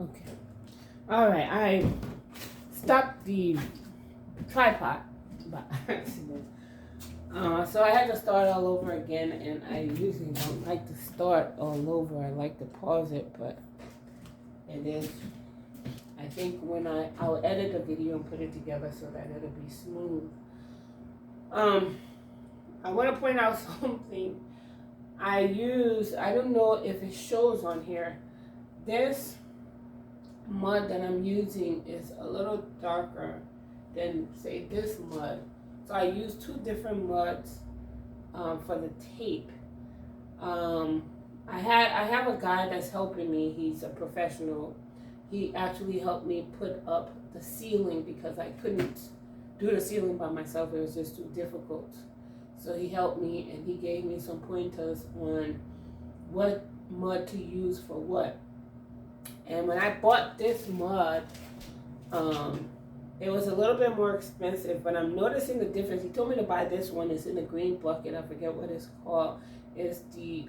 Okay. All right. I stopped the tripod by accident. So I had to start all over again, and I usually don't like to start all over. I like to pause it, but it is. I think when I'll edit the video and put it together so that it'll be smooth. I want to point out something. I don't know if it shows on here. This mud that I'm using is a little darker than, say, this mud. So I use two different muds for the tape. I have a guy that's helping me. He's a professional. He actually helped me put up the ceiling because I couldn't do the ceiling by myself. It was just too difficult. So he helped me, and he gave me some pointers on what mud to use for what. And when I bought this mud, it was a little bit more expensive, but I'm noticing the difference. He told me to buy this one. It's in the green bucket. I forget what it's called. It's the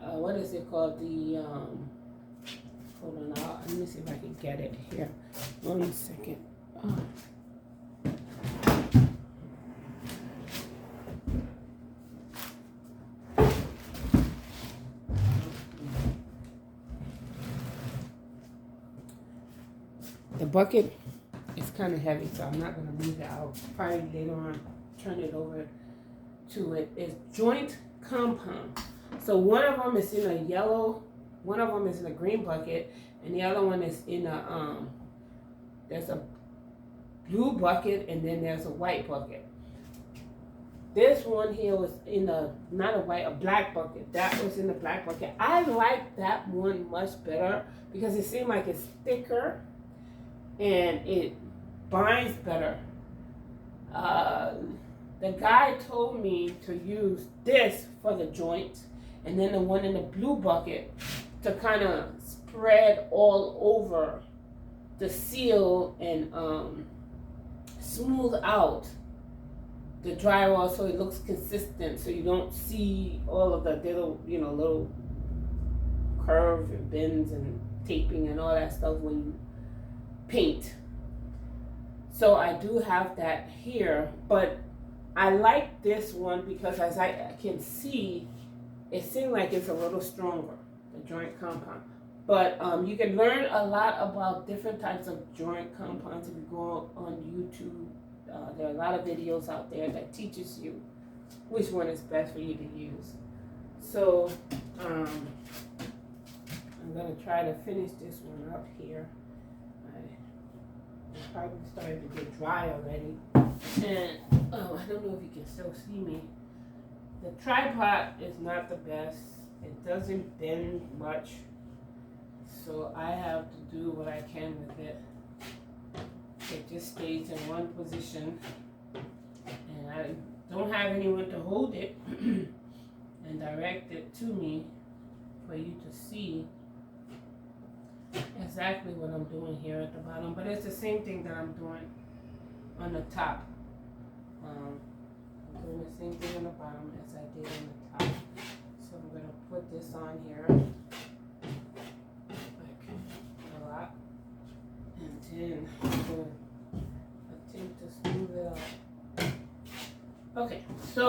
what is it called? The hold on, let me see if I can get it here. 1 second. Oh. The bucket is kind of heavy, so I'm not going to leave it out. Probably later on turn it over to it. It's joint compound. So one of them is in a yellow, one of them is in a green bucket, and the other one is in a, there's a blue bucket, and then there's a white bucket. This one here was in a, not a white, a black bucket. That was in the black bucket. I like that one much better because it seemed like it's thicker and it binds better. The guy told me to use this for the joint, and then the one in the blue bucket to kind of spread all over the seal and smooth out the drywall so it looks consistent, so you don't see all of the little curves and bends and taping and all that stuff when you paint. So I do have that here, but I like this one because as I can see, it seems like it's a little stronger, the joint compound. But you can learn a lot about different types of joint compounds if you go on YouTube. There are a lot of videos out there that teaches you which one is best for you to use. So I'm going to try to finish this one up here. It's probably starting to get dry already. And I don't know if you can still see me. The tripod is not the best. It doesn't bend much. So I have to do what I can with it. It just stays in one position. And I don't have anyone to hold it and direct it to me for you to see exactly what I'm doing here at the bottom, but it's the same thing that I'm doing on the top. I'm doing the same thing on the bottom as I did on the top. So I'm going to put this on here like a lot, and then I'm going to attempt to smooth it out. Okay, so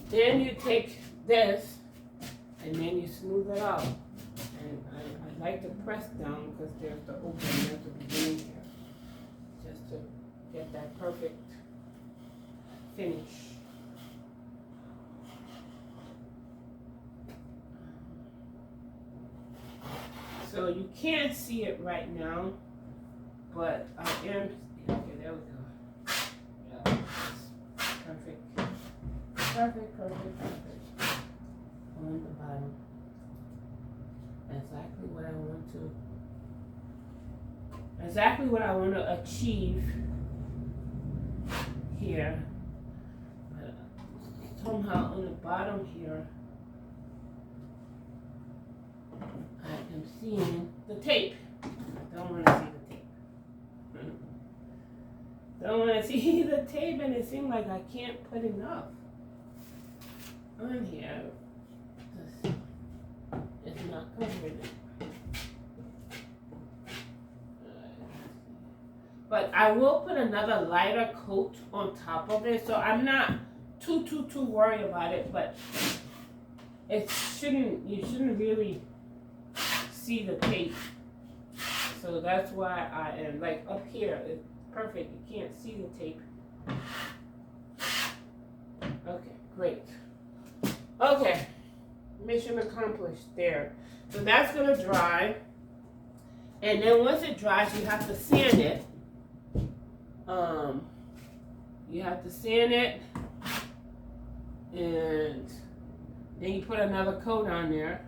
then you take this and then you smooth it out. And I like to press down because there's the opening at the beginning here, just to get that perfect finish. So you can't see it right now, but I am, okay, there we go. Yeah, perfect. Perfect. On the bottom. Exactly what I want to achieve here. But somehow on the bottom here, I am seeing the tape. I don't want to see the tape. Don't want to see the tape, and it seems like I can't put enough on here. not covering it. But I will put another lighter coat on top of it, so I'm not too worried about it, but you shouldn't really see the tape. So that's why I am, like, up here, it's perfect, you can't see the tape. Okay, great. Okay, mission accomplished there. So that's gonna dry. And then once it dries, you have to sand it. You have to sand it, and then you put another coat on there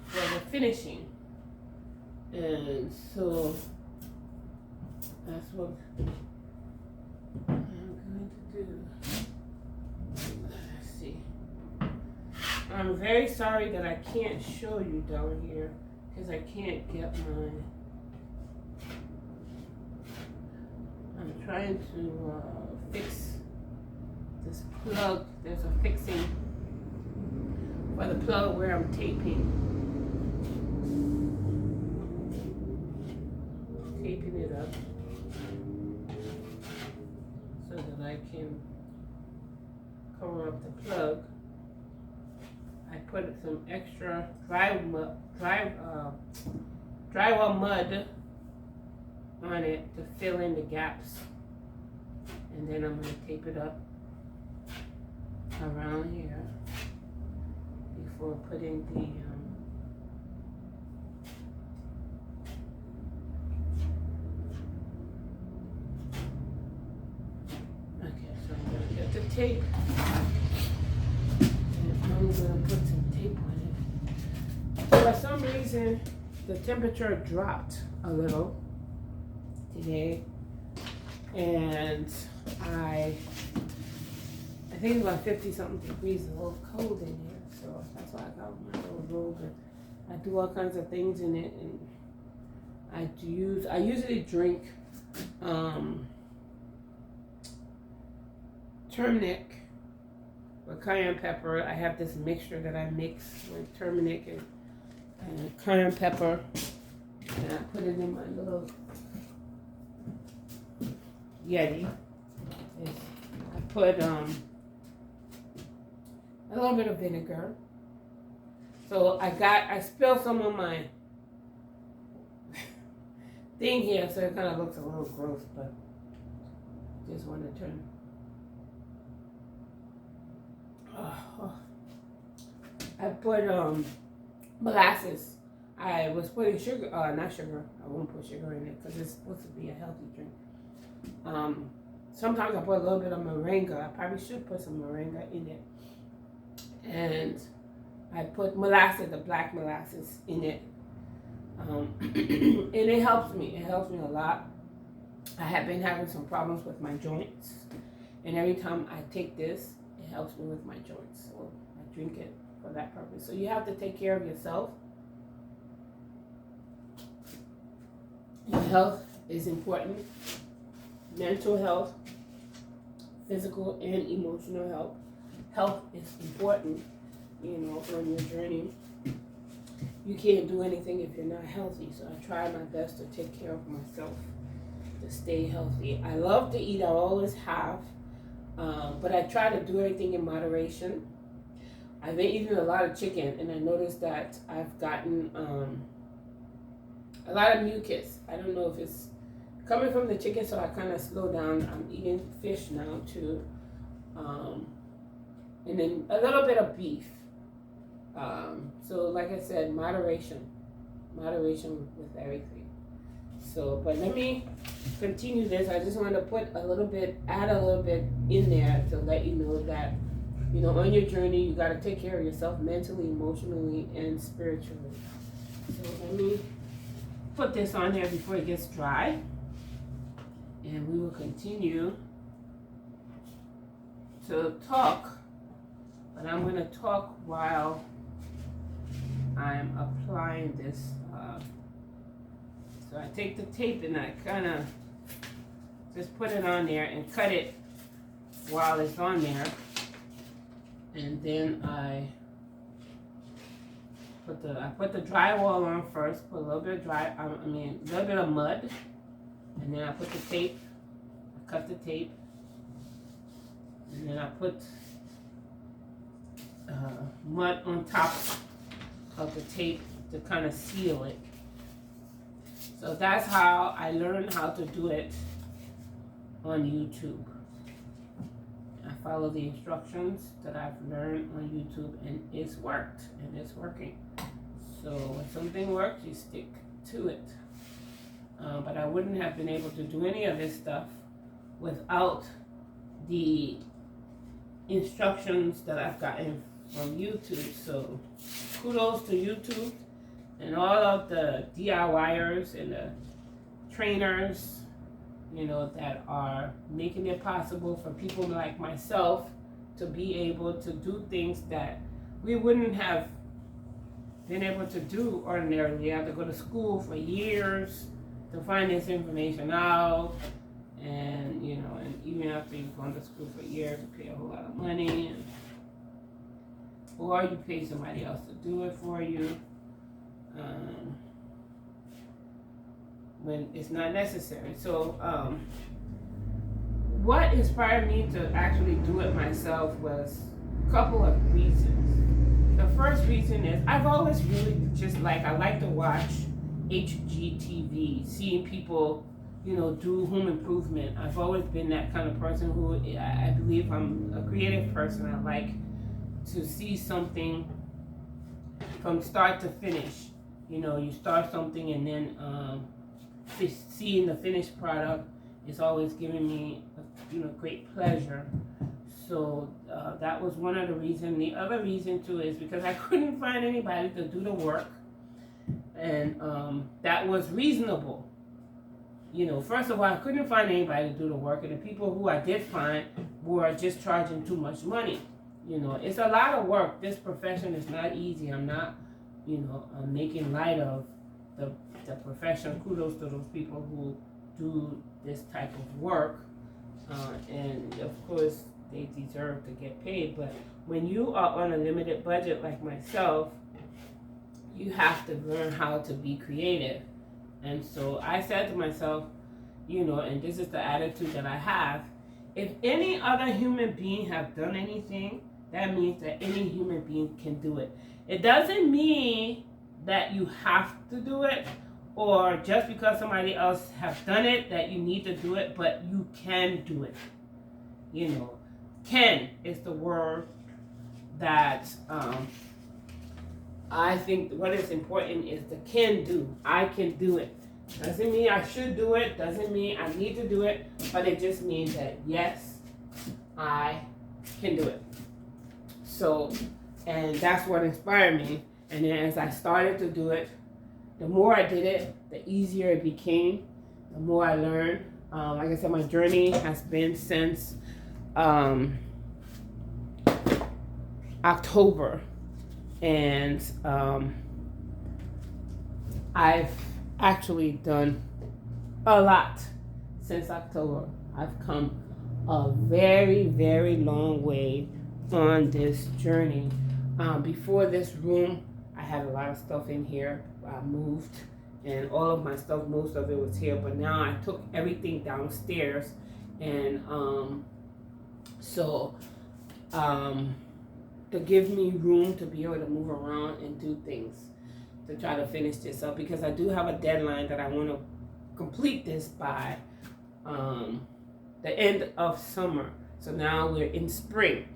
for the finishing. And so that's what I'm going to do. Let's see. I'm very sorry that I can't show you down here because I can't get my. I'm trying to fix this plug. There's a fixing for the plug where I'm taping it up so that I can cover up the plug. I put some extra drywall mud on it to fill in the gaps, and then I'm going to tape it up around here before putting the okay, so I'm going to get the tape and I'm going to put some tape on it. For some reason the temperature dropped a little today, and I think it's about 50 something degrees, a little cold in here, so that's why I got my little robe, and I do all kinds of things in it. And I usually drink turmeric with cayenne pepper. I have this mixture that I mix with turmeric and cayenne pepper, and I put it in my little Yeti. I put a little bit of vinegar. So I spilled some of my thing here, so it kind of looks a little gross, but just want to turn. I put molasses. I was putting sugar, not sugar. I won't put sugar in it because it's supposed to be a healthy drink. Sometimes I put a little bit of moringa. I probably should put some moringa in it. And I put molasses, the black molasses, in it. And it helps me. It helps me a lot. I have been having some problems with my joints. And every time I take this, it helps me with my joints. So I drink it for that purpose. So you have to take care of yourself. Your health is important. Mental health, physical and emotional health. Health is important, on your journey. You can't do anything if you're not healthy. So I try my best to take care of myself, to stay healthy. I love to eat, I always have, but I try to do everything in moderation. I've been eating a lot of chicken, and I noticed that I've gotten a lot of mucus. I don't know if it's coming from the chicken, so I kind of slow down. I'm eating fish now too, and then a little bit of beef. So like I said, moderation with everything. So, but let me continue this. I just want to add a little bit in there to let you know that, on your journey, you got to take care of yourself mentally, emotionally, and spiritually. So let me put this on there before it gets dry. And we will continue to talk, but I'm going to talk while I'm applying this. So I take the tape and I kind of just put it on there and cut it while it's on there. And then I I put the drywall on first. Put a little bit of a little bit of mud, and then I put the tape. I cut the tape, and then I put mud on top of the tape to kind of seal it. So that's how I learned how to do it on YouTube. I follow the instructions that I've learned on YouTube, and it's worked, and it's working. So when something works, you stick to it. But I wouldn't have been able to do any of this stuff without the instructions that I've gotten from YouTube. So kudos to YouTube and all of the DIYers and the trainers, that are making it possible for people like myself to be able to do things that we wouldn't have been able to do ordinarily. I have to go to school for years to find this information out, and and even after you've gone to school for years, you pay a whole lot of money, or you pay somebody else to do it for you. When it's not necessary. So what inspired me to actually do it myself was a couple of reasons. The first reason is I've always really I like to watch HGTV, seeing people, do home improvement. I've always been that kind of person who I believe I'm a creative person. I like to see something from start to finish. You start something and then seeing the finished product is always giving me great pleasure. So that was one of the reasons. The other reason too is because I couldn't find anybody to do the work, and that was reasonable. First of all, I couldn't find anybody to do the work, and the people who I did find were just charging too much money. It's a lot of work. This profession is not easy. I'm not I'm making light of the profession. Kudos to those people who do this type of work, and of course they deserve to get paid. But when you are on a limited budget like myself, you have to learn how to be creative. And so I said to myself, and this is the attitude that I have, if any other human being have done anything, that means that any human being can do it. It doesn't mean that you have to do it, or just because somebody else has done it that you need to do it, but you can do it. Can is the word that I think what is important is the can do. I can do it. Doesn't mean I should do it, doesn't mean I need to do it, but it just means that yes, I can do it. So, and that's what inspired me. And then as I started to do it, the more I did it, the easier it became, the more I learned. Like I said, my journey has been since October. And I've actually done a lot since October. I've come a very, very long way on this journey. Before this room, I had a lot of stuff in here. I moved, and all of my stuff, most of it was here, but now I took everything downstairs, and to give me room to be able to move around and do things, to try to finish this up, because I do have a deadline that I want to complete this by the end of summer. So now we're in spring,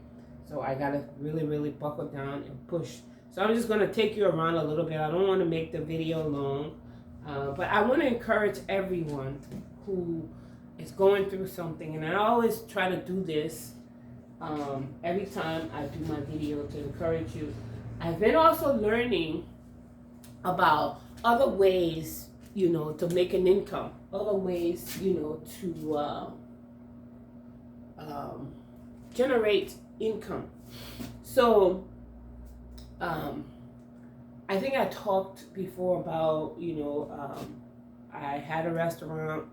so I gotta really, really buckle down and push. So I'm just going to take you around a little bit. I don't want to make the video long, but I want to encourage everyone who is going through something, and I always try to do this every time I do my video to encourage you. I've been also learning about other ways, to make an income, other ways, to generate income. So I think I talked before about, I had a restaurant.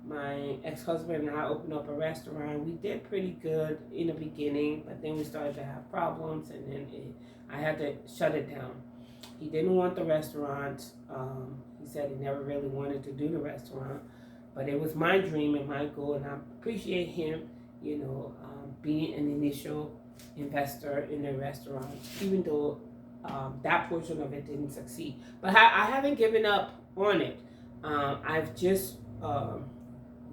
My ex-husband and I opened up a restaurant. We did pretty good in the beginning, but then we started to have problems, and then I had to shut it down. He didn't want the restaurant. He said he never really wanted to do the restaurant, but it was my dream and my goal, and I appreciate him, being an initial investor in the restaurant, even though that portion of it didn't succeed. But I haven't given up on it. I've just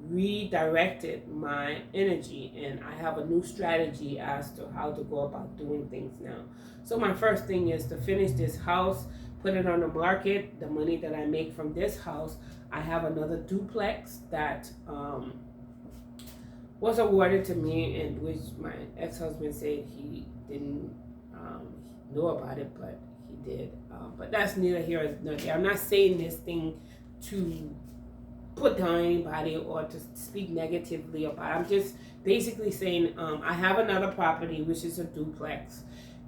redirected my energy, and I have a new strategy as to how to go about doing things now. So my first thing is to finish this house, put it on the market. The money that I make from this house, I have another duplex that was awarded to me, and which my ex-husband said he didn't know about it, but he did. But that's neither here nor there. I'm not saying this thing to put down anybody or to speak negatively about it. I'm just basically saying I have another property, which is a duplex,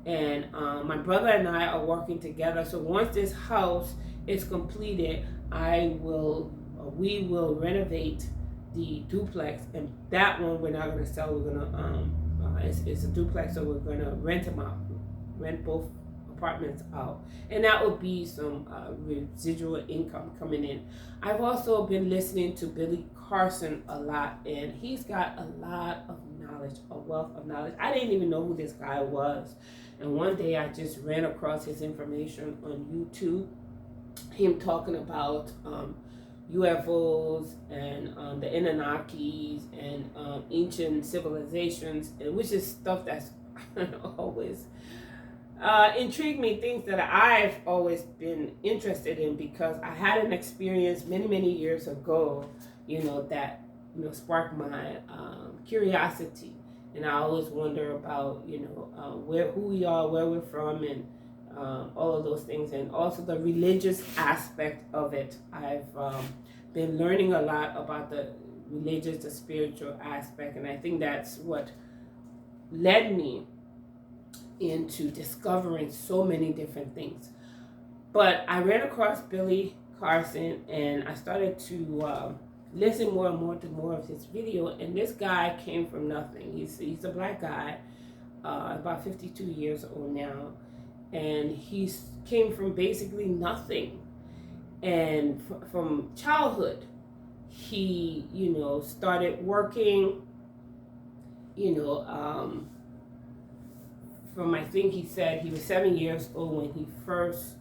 and my brother and I are working together. So once this house is completed, we will renovate the duplex, and that one we're not going to sell. We're going to it's a duplex, so we're going to rent them out, rent both apartments out, and that will be some residual income coming in. I've also been listening to Billy Carson a lot, and he's got a lot of knowledge, a wealth of knowledge. I didn't even know who this guy was, and one day I just ran across his information on YouTube, him talking about UFOs and the Anunnakis and ancient civilizations, and which is stuff that's always intrigued me, things that I've always been interested in, because I had an experience many years ago, that sparked my curiosity, and I always wonder about who we are, where we're from, and all of those things, and also the religious aspect of it. I've been learning a lot about the religious, the spiritual aspect, and I think that's what led me into discovering so many different things. But I ran across Billy Carson, and I started to listen more and more to more of his video, and this guy came from nothing. He's a black guy, about 52 years old now, and he came from basically nothing. And from childhood, he, started working, from, I think he said he was 7 years old when he first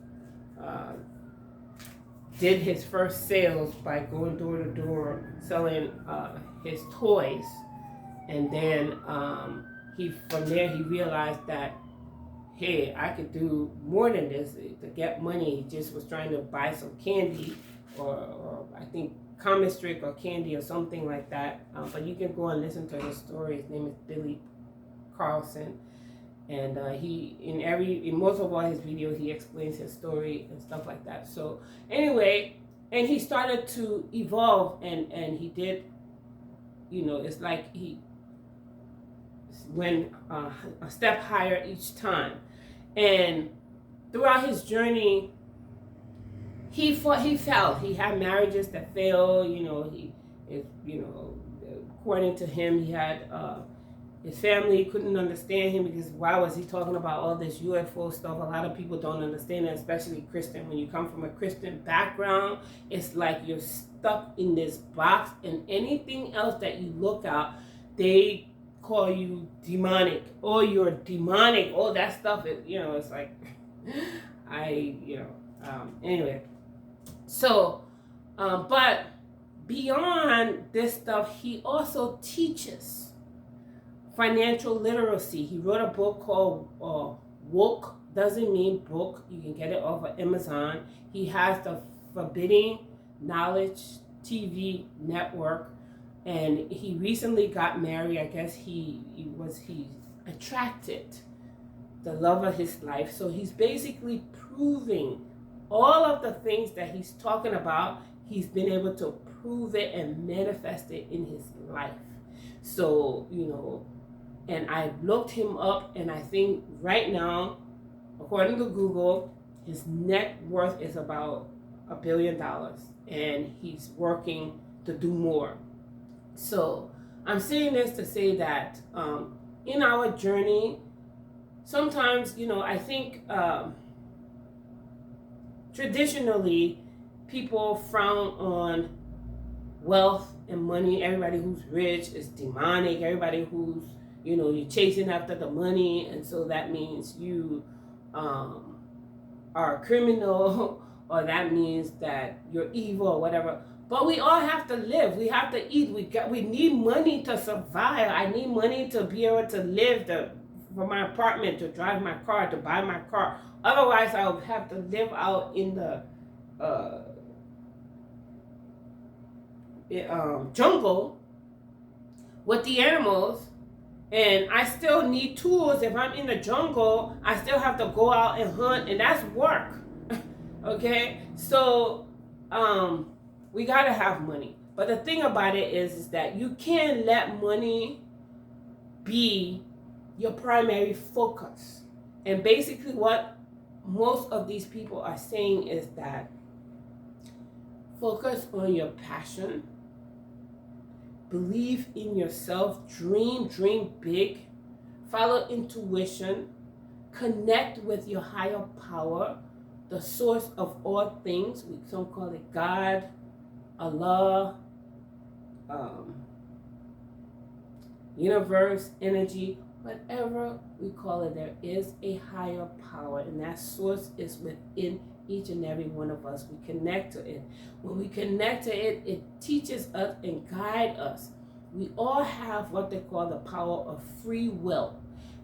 did his first sales by going door to door selling his toys. And then from there he realized that, hey, I could do more than this to get money. He just was trying to buy some candy, or I think comic or candy or something like that. But you can go and listen to his story. His name is Billy Carlson, and in most of all his videos he explains his story and stuff like that. So anyway, and he started to evolve, and he did, it's like he went a step higher each time. And throughout his journey, he fell. He had marriages that failed. According to him, he had his family couldn't understand him, because why was he talking about all this UFO stuff? A lot of people don't understand that, especially Christian. When you come from a Christian background, it's like you're stuck in this box, and anything else that you look at, they call you demonic, or you're demonic, all that stuff is, it's like anyway. So but beyond this stuff, he also teaches financial literacy. He wrote a book called Woke Doesn't Mean Book. You can get it off of Amazon. He has the Forbidden Knowledge TV network, and he recently got married. I guess he attracted the love of his life. So he's basically proving all of the things that he's talking about. He's been able to prove it and manifest it in his life. So, and I looked him up, and I think right now, according to Google, his net worth is about $1 billion, and he's working to do more. So I'm saying this to say that in our journey, sometimes, I think traditionally, people frown on wealth and money. Everybody who's rich is demonic. Everybody who's, you're chasing after the money, and so that means you are a criminal, or that means that you're evil or whatever. But we all have to live. We have to eat. We need money to survive. I need money to be able to live, for my apartment, to drive my car, to buy my car. Otherwise, I would have to live out in the jungle with the animals, and I still need tools. If I'm in the jungle, I still have to go out and hunt, and that's work. Okay, so we gotta have money. But the thing about it is that you can't let money be your primary focus. And basically what most of these people are saying is that focus on your passion, believe in yourself, dream big, follow intuition, connect with your higher power, the source of all things. We some call it God, Allah, universe, energy, whatever we call it. There is a higher power, and that source is within each and every one of us. We connect to it. When we connect to it, it teaches us and guides us. We all have what they call the power of free will.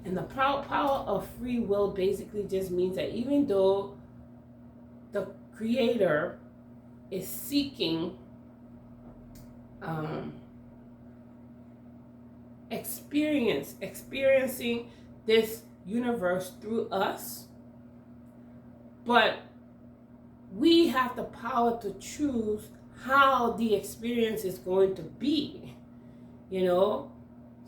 And the power of free will basically just means that even though the Creator is seeking experiencing this universe through us, but we have the power to choose how the experience is going to be,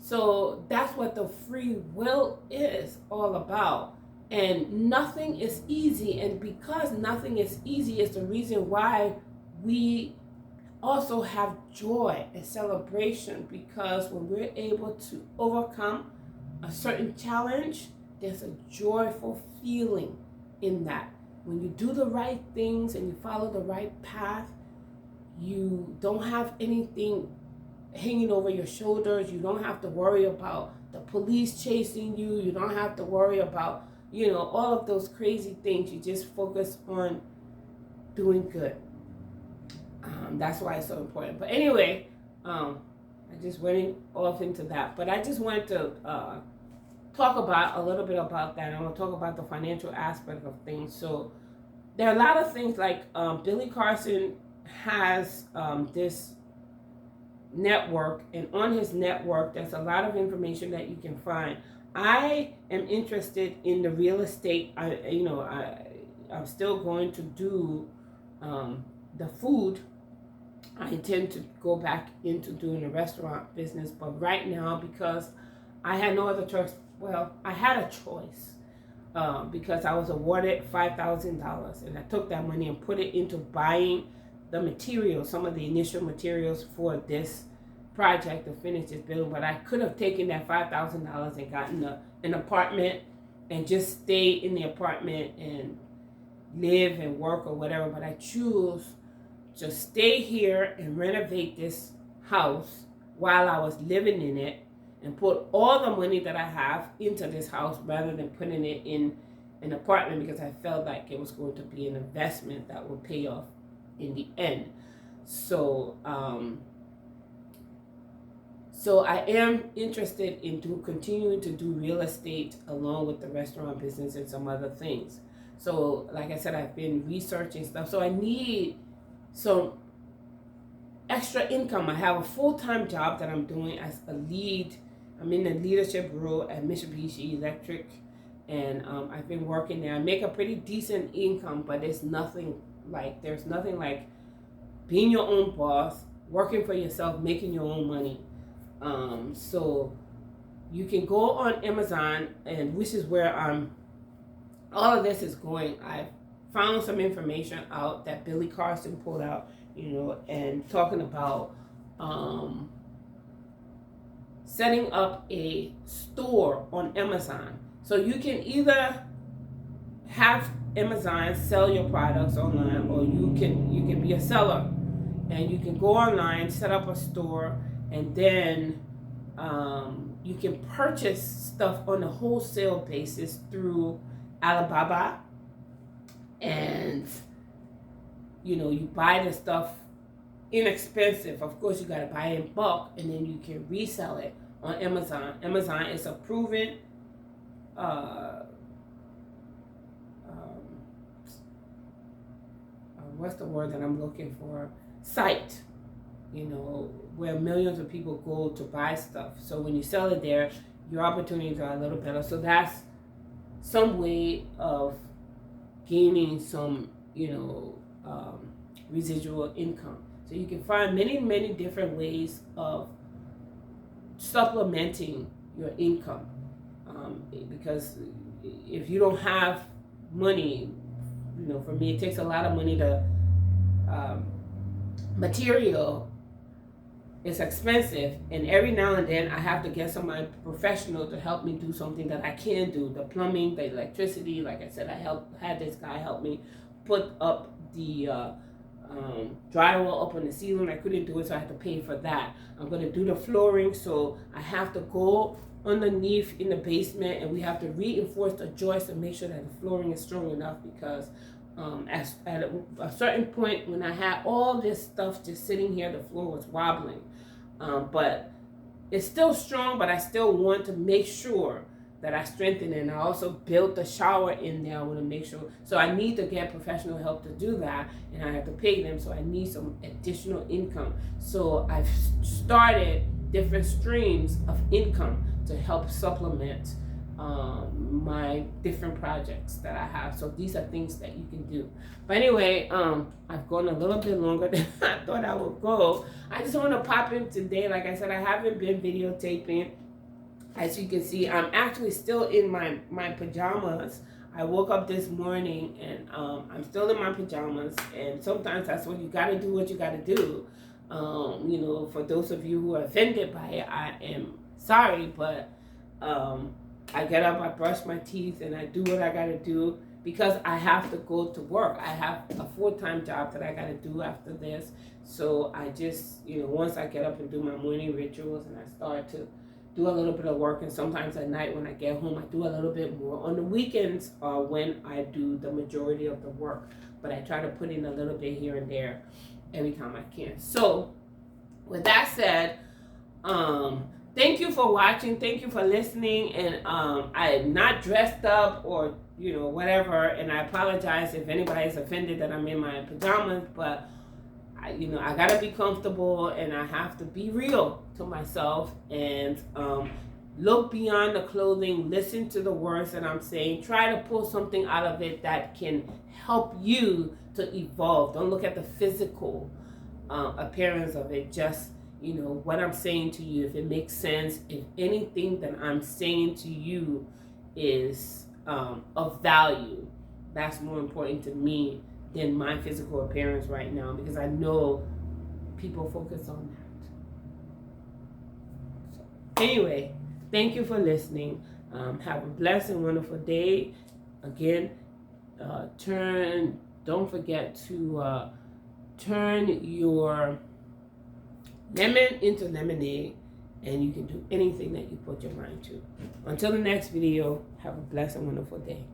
so that's what the free will is all about. And nothing is easy, and because nothing is easy is the reason why we also have joy and celebration, because when we're able to overcome a certain challenge, there's a joyful feeling in that. When you do the right things and you follow the right path, you don't have anything hanging over your shoulders. You don't have to worry about the police chasing you. You don't have to worry about, all of those crazy things. You just focus on doing good. That's why it's so important. But anyway, I just went off into that. But I just wanted to talk about a little bit about that. I want to talk about the financial aspect of things. So there are a lot of things like Billy Carson has this network, and on his network there's a lot of information that you can find. I am interested in the real estate. I'm still going to do the food. I intend to go back into doing the restaurant business, but right now, because I had no other choice, I had a choice because I was awarded $5,000, and I took that money and put it into buying the materials, some of the initial materials for this project to finish this building. But I could have taken that $5,000 and gotten an apartment and just stay in the apartment and live and work or whatever. But I choose to stay here and renovate this house while I was living in it, and put all the money that I have into this house rather than putting it in an apartment, because I felt like it was going to be an investment that would pay off in the end. So I am interested in continuing to do real estate along with the restaurant business and some other things. So like I said, I've been researching stuff. So I need some extra income. I have a full-time job that I'm doing as a lead. I'm in the leadership role at Mitsubishi Electric, and I've been working there. I make a pretty decent income, but there's nothing like being your own boss, working for yourself, making your own money. So you can go on Amazon, and which is where all of this is going. I've found some information out that Billy Carson pulled out, and talking about setting up a store on Amazon. So you can either have Amazon, sell your products online, or you can be a seller, and you can go online, set up a store, and then you can purchase stuff on a wholesale basis through Alibaba, and you buy the stuff inexpensive. Of course, you got to buy it in bulk, and then you can resell it on Amazon. Amazon is a proven what's the word that I'm looking for? Site, where millions of people go to buy stuff. So when you sell it there, your opportunities are a little better. So that's some way of gaining some, residual income. So you can find many, many different ways of supplementing your income. Because if you don't have money, for me, it takes a lot of money to, material is expensive, and every now and then I have to get somebody professional to help me do something that I can do. The plumbing, the electricity, like I said, had this guy help me put up the drywall up on the ceiling. I couldn't do it, so I had to pay for that. I'm going to do the flooring, so I have to go underneath in the basement, and we have to reinforce the joists and make sure that the flooring is strong enough, because at a certain point when I had all this stuff just sitting here, the floor was wobbling. But it's still strong, but I still want to make sure that I strengthen it. And I also built the shower in there. I want to make sure. So I need to get professional help to do that, and I have to pay them. So I need some additional income. So I've started different streams of income to help supplement my different projects that I have. So these are things that you can do. But anyway, I've gone a little bit longer than I thought I would go. I just want to pop in today. Like I said, I haven't been videotaping. As you can see, I'm actually still in my pajamas. I woke up this morning and I'm still in my pajamas, and sometimes that's what you got to do, what you got to do. For those of you who are offended by it, I am sorry, but I get up, I brush my teeth, and I do what I got to do, because I have to go to work. I have a full-time job that I got to do after this. So I just, once I get up and do my morning rituals, and I start to do a little bit of work, and sometimes at night when I get home, I do a little bit more. On the weekends are when I do the majority of the work, but I try to put in a little bit here and there every time I can. So with that said, thank you for watching. Thank you for listening. And I'm not dressed up or, whatever. And I apologize if anybody's offended that I'm in my pajamas. But, I got to be comfortable, and I have to be real to myself. And look beyond the clothing. Listen to the words that I'm saying. Try to pull something out of it that can help you to evolve. Don't look at the physical appearance of it. Just what I'm saying to you, if it makes sense, if anything that I'm saying to you is of value, that's more important to me than my physical appearance right now, because I know people focus on that. So, anyway, thank you for listening. Have a blessed and wonderful day. Again, don't forget to turn your lemon into lemonade, and you can do anything that you put your mind to. Until the next video, have a blessed and wonderful day.